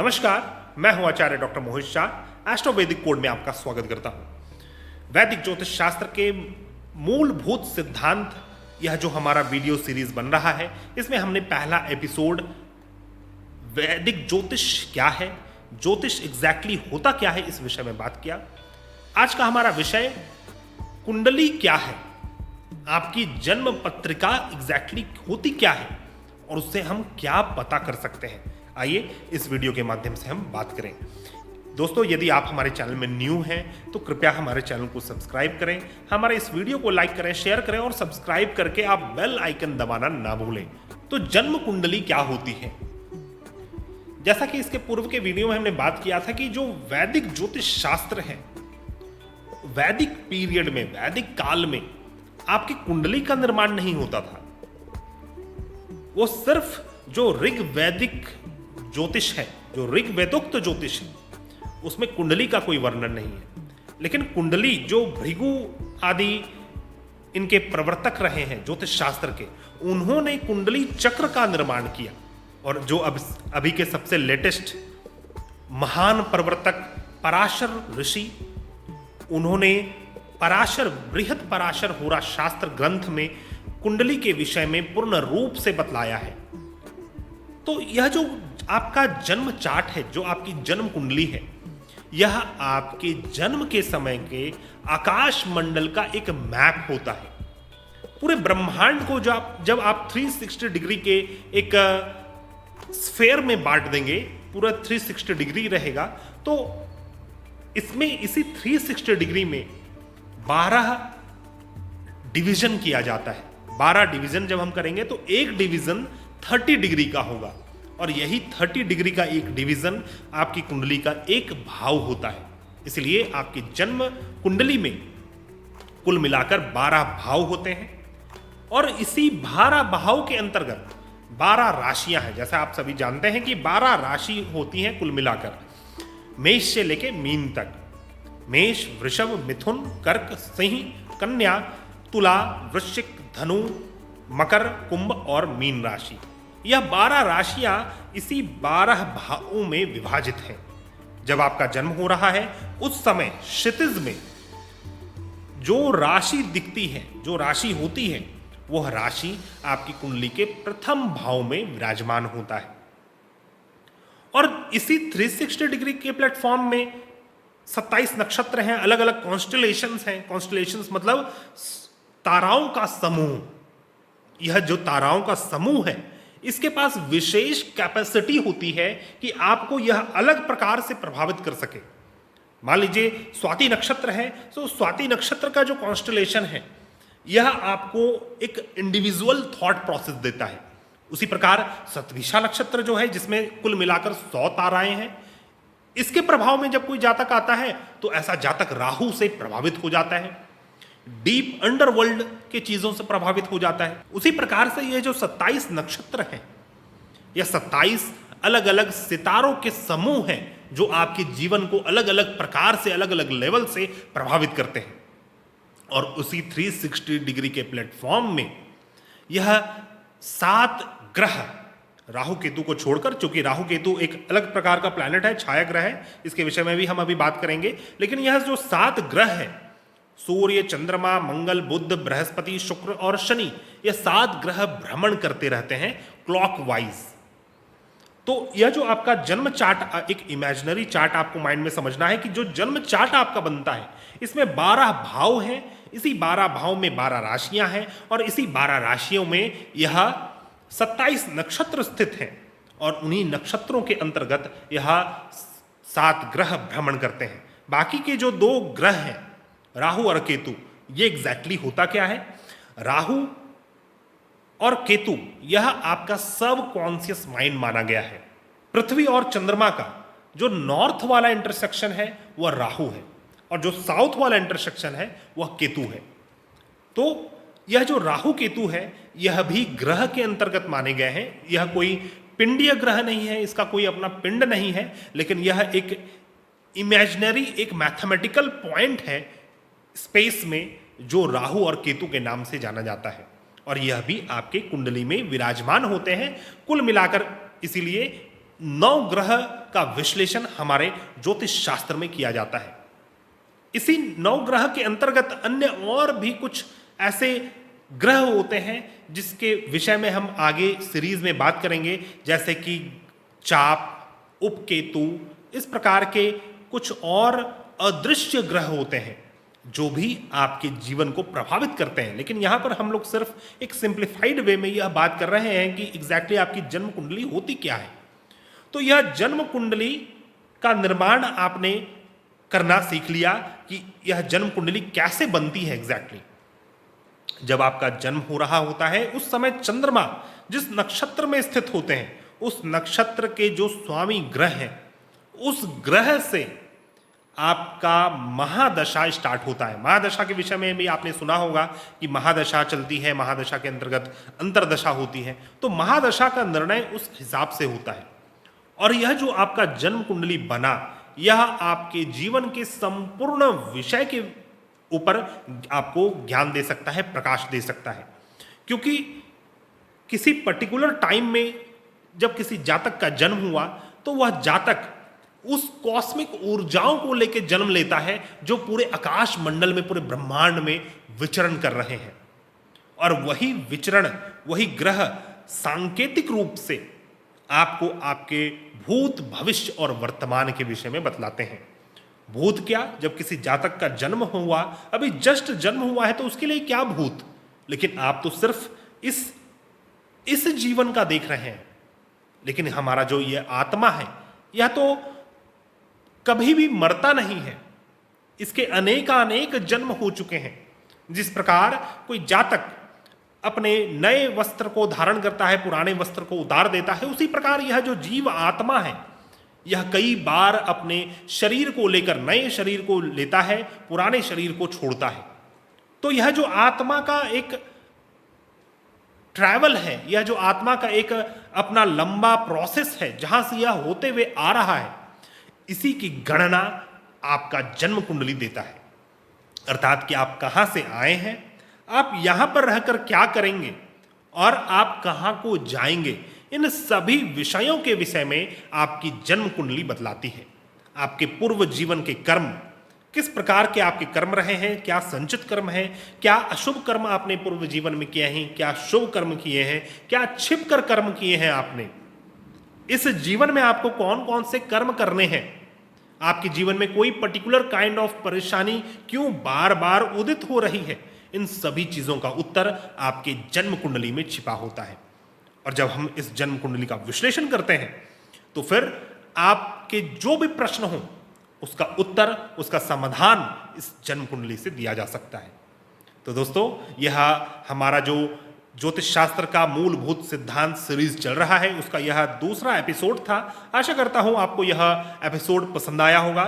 नमस्कार, मैं हूं आचार्य डॉक्टर मोहित शाह। एस्ट्रो वैदिक कोड में आपका स्वागत करता हूं। वैदिक ज्योतिष शास्त्र के मूलभूत सिद्धांत, यह जो हमारा वीडियो सीरीज बन रहा है, इसमें हमने पहला एपिसोड वैदिक ज्योतिष क्या है, ज्योतिष एग्जैक्टली होता क्या है, इस विषय में बात किया। आज का हमारा विषय कुंडली क्या है, आपकी जन्म पत्रिका एग्जैक्टली होती क्या है और उससे हम क्या पता कर सकते हैं। आइए इस वीडियो के माध्यम से हम बात करें। दोस्तों, यदि आप हमारे चैनल में न्यू हैं तो कृपया हमारे चैनल को सब्सक्राइब करें, हमारे इस वीडियो को लाइक करें, शेयर करें और सब्सक्राइब करके आप बेल आइकन दबाना ना भूलें। तो जन्म कुंडली क्या होती है? जैसा कि इसके पूर्व के वीडियो में हमने बात किया था कि जो वैदिक ज्योतिष शास्त्र है, वैदिक पीरियड में, वैदिक काल में आपकी कुंडली का निर्माण नहीं होता था। वो सिर्फ जो ऋग वैदिक ज्योतिष है, जो ऋग वेदोक्त ज्योतिष है, उसमें कुंडली का कोई वर्णन नहीं है। लेकिन कुंडली जो भृगु आदि इनके प्रवर्तक रहे हैं ज्योतिष शास्त्र के, उन्होंने कुंडली चक्र का निर्माण किया। और जो अभी के सबसे लेटेस्ट महान प्रवर्तक पराशर ऋषि, उन्होंने बृहद पराशर होरा शास्त्र ग्रंथ में कुंडली के विषय में पूर्ण रूप से बतलाया है। तो यह जो आपका जन्म चार्ट है, जो आपकी जन्म कुंडली है, यह आपके जन्म के समय के आकाश मंडल का एक मैप होता है। पूरे ब्रह्मांड को जब आप 360 डिग्री के एक स्फेयर में बांट देंगे, पूरा 360 डिग्री रहेगा, तो इसमें इसी 360 डिग्री में 12 डिवीजन किया जाता है। 12 डिवीजन जब हम करेंगे तो एक डिवीजन 30 डिग्री का होगा, और यही 30 डिग्री का एक डिवीजन आपकी कुंडली का एक भाव होता है। इसलिए आपकी जन्म कुंडली में कुल मिलाकर 12 भाव होते हैं, और इसी 12 भाव के अंतर्गत 12 राशियां हैं। जैसा आप सभी जानते हैं कि 12 राशि होती हैं कुल मिलाकर, मेष से लेके मीन तक। मेष, वृषभ, मिथुन, कर्क, सिंह, कन्या, तुला, वृश्चिक, धनु, मकर, कुंभ और मीन राशि। यह 12 राशियां इसी 12 भावों में विभाजित हैं। जब आपका जन्म हो रहा है, उस समय क्षितिज में जो राशि दिखती है, जो राशि होती है, वह राशि आपकी कुंडली के प्रथम भाव में विराजमान होता है। और इसी 360 डिग्री के प्लेटफॉर्म में 27 नक्षत्र हैं, अलग अलग कॉन्स्टलेशंस हैं। कॉन्स्टलेशंस मतलब ताराओं का समूह। यह जो ताराओं का समूह है, इसके पास विशेष कैपेसिटी होती है कि आपको यह अलग प्रकार से प्रभावित कर सके। मान लीजिए स्वाति नक्षत्र है, तो स्वाति नक्षत्र का जो कॉन्स्टलेशन है, यह आपको एक इंडिविजुअल थॉट प्रोसेस देता है। उसी प्रकार शतभिषा नक्षत्र जो है, जिसमें कुल मिलाकर 100 ताराएं हैं, इसके प्रभाव में जब कोई जातक आता है तो ऐसा जातक राहु से प्रभावित हो जाता है, डीप अंडरवर्ल्ड के चीजों से प्रभावित हो जाता है। उसी प्रकार से ये जो 27 नक्षत्र हैं, यह 27 अलग अलग सितारों के समूह हैं, जो आपके जीवन को अलग अलग प्रकार से, अलग अलग लेवल से प्रभावित करते हैं। और उसी 360 डिग्री के प्लेटफॉर्म में यह 7 ग्रह, राहु केतु को छोड़कर, चूंकि राहु केतु एक अलग प्रकार का प्लैनेट है, छाया ग्रह है, इसके विषय में भी हम अभी बात करेंगे। लेकिन यह जो 7 ग्रह है, सूर्य, चंद्रमा, मंगल, बुध, बृहस्पति, शुक्र और शनि, ये 7 ग्रह भ्रमण करते रहते हैं क्लॉकवाइज। तो यह जो आपका जन्म चार्ट, एक इमेजिनरी चार्ट आपको माइंड में समझना है कि जो जन्म चार्ट आपका बनता है, इसमें 12 भाव हैं। इसी 12 भाव में 12 राशियां हैं, और इसी 12 राशियों में यह 27 नक्षत्र स्थित हैं, और उन्हीं नक्षत्रों के अंतर्गत यह 7 ग्रह भ्रमण करते हैं। बाकी के जो 2 ग्रह हैं, राहु और केतु, ये एग्जैक्टली होता क्या है? राहु और केतु, यह आपका सब कॉन्शियस माइंड माना गया है। पृथ्वी और चंद्रमा का जो नॉर्थ वाला इंटरसेक्शन है वह राहु है, और जो साउथ वाला इंटरसेक्शन है वह केतु है। तो यह जो राहु केतु है, यह भी ग्रह के अंतर्गत माने गए हैं। यह कोई पिंडीय ग्रह नहीं है, इसका कोई अपना पिंड नहीं है, लेकिन यह एक इमेजिनरी, एक मैथमेटिकल पॉइंट है स्पेस में, जो राहु और केतु के नाम से जाना जाता है। और यह भी आपके कुंडली में विराजमान होते हैं कुल मिलाकर। इसीलिए नवग्रह का विश्लेषण हमारे ज्योतिष शास्त्र में किया जाता है। इसी नवग्रह के अंतर्गत अन्य और भी कुछ ऐसे ग्रह होते हैं जिसके विषय में हम आगे सीरीज में बात करेंगे, जैसे कि चाप, उपकेतु, इस प्रकार के कुछ और अदृश्य ग्रह होते हैं जो भी आपके जीवन को प्रभावित करते हैं। लेकिन यहां पर हम लोग सिर्फ एक सिंप्लीफाइड वे में यह बात कर रहे हैं कि एग्जैक्टली आपकी जन्म कुंडली होती क्या है। तो यह जन्म कुंडली का निर्माण आपने करना सीख लिया कि यह जन्म कुंडली कैसे बनती है एग्जैक्टली। जब आपका जन्म हो रहा होता है उस समय चंद्रमा जिस नक्षत्र में स्थित होते हैं, उस नक्षत्र के जो स्वामी ग्रह हैं, उस ग्रह से आपका महादशा स्टार्ट होता है। महादशा के विषय में भी आपने सुना होगा कि महादशा चलती है, महादशा के अंतर्गत अंतरदशा होती है। तो महादशा का निर्णय उस हिसाब से होता है। और यह जो आपका जन्म कुंडली बना, यह आपके जीवन के संपूर्ण विषय के ऊपर आपको ज्ञान दे सकता है, प्रकाश दे सकता है। क्योंकि किसी पर्टिकुलर टाइम में जब किसी जातक का जन्म हुआ तो वह जातक उस कॉस्मिक ऊर्जाओं को लेकर जन्म लेता है जो पूरे आकाश मंडल में, पूरे ब्रह्मांड में विचरण कर रहे हैं। और वही विचरण, वही ग्रह सांकेतिक रूप से आपको आपके भूत, भविष्य और वर्तमान के विषय में बतलाते हैं। भूत क्या, जब किसी जातक का जन्म हुआ, अभी जस्ट जन्म हुआ है तो उसके लिए क्या भूत, लेकिन आप तो सिर्फ इस जीवन का देख रहे हैं। लेकिन हमारा जो ये आत्मा है, यह तो कभी भी मरता नहीं है। इसके अनेकानेक जन्म हो चुके हैं। जिस प्रकार कोई जातक अपने नए वस्त्र को धारण करता है, पुराने वस्त्र को उतार देता है, उसी प्रकार यह जो जीव आत्मा है, यह कई बार अपने शरीर को लेकर नए शरीर को लेता है, पुराने शरीर को छोड़ता है। तो यह जो आत्मा का एक ट्रैवल है, यह जो आत्मा का एक अपना लंबा प्रोसेस है, जहां से यह होते हुए आ रहा है, इसी की गणना आपका जन्म कुंडली देता है। अर्थात कि आप कहां से आए हैं, आप यहां पर रहकर क्या करेंगे और आप कहां को जाएंगे, इन सभी विषयों के विषय में आपकी जन्म कुंडली बतलाती है। आपके पूर्व जीवन के कर्म, किस प्रकार के आपके कर्म रहे हैं, क्या संचित कर्म है, क्या अशुभ कर्म आपने पूर्व जीवन में किए हैं, क्या शुभ कर्म किए हैं, क्या छिप कर कर्म किए हैं आपने, इस जीवन में आपको कौन कौन से कर्म करने हैं, आपके जीवन में कोई पर्टिकुलर काइंड ऑफ परेशानी क्यों बार बार उदित हो रही है, इन सभी चीजों का उत्तर आपके जन्म कुंडली में छिपा होता है। और जब हम इस जन्म कुंडली का विश्लेषण करते हैं तो फिर आपके जो भी प्रश्न हो उसका उत्तर, उसका समाधान इस जन्म कुंडली से दिया जा सकता है। तो दोस्तों, यह हमारा जो ज्योतिष शास्त्र का मूलभूत सिद्धांत सीरीज चल रहा है, उसका यह दूसरा एपिसोड था। आशा करता हूं आपको यह एपिसोड पसंद आया होगा।